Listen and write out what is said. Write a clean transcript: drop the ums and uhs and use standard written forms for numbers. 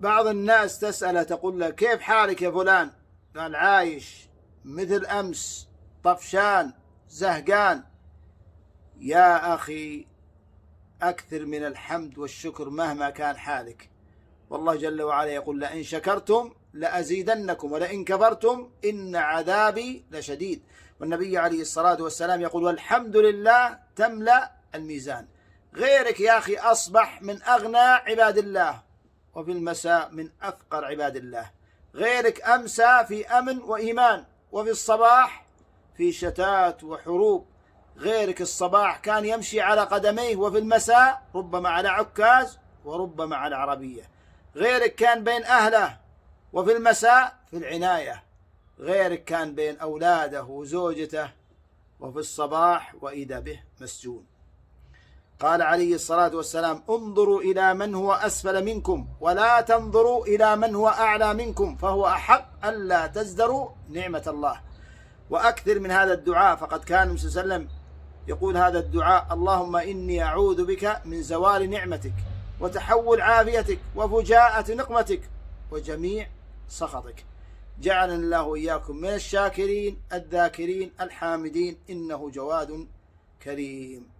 بعض الناس تسأله تقول له كيف حالك يا فلان؟ قال عايش مثل أمس، طفشان زهقان. يا أخي أكثر من الحمد والشكر مهما كان حالك، والله جل وعلا يقول لئن شكرتم لأزيدنكم ولئن كفرتم إن عذابي لشديد. والنبي عليه الصلاة والسلام يقول والحمد لله تملأ الميزان. غيرك يا أخي أصبح من أغنى عباد الله، وفي المساء من أفقر عباد الله. غيرك أمسى في أمن وإيمان، وفي الصباح في شتات وحروب. غيرك الصباح كان يمشي على قدميه، وفي المساء ربما على عكاز وربما على عربية. غيرك كان بين أهله، وفي المساء في العناية. غيرك كان بين أولاده وزوجته، وفي الصباح وإذا به مسجون. قال عليه الصلاة والسلام انظروا إلى من هو أسفل منكم ولا تنظروا إلى من هو أعلى منكم، فهو أحق ألا تزدروا نعمة الله. وأكثر من هذا الدعاء، فقد كان النبي صلى الله عليه وسلم يقول هذا الدعاء اللهم إني أعوذ بك من زوال نعمتك وتحول عافيتك وفجاءة نقمتك وجميع سخطك. جعلنا الله وإياكم من الشاكرين الذاكرين الحامدين، إنه جواد كريم.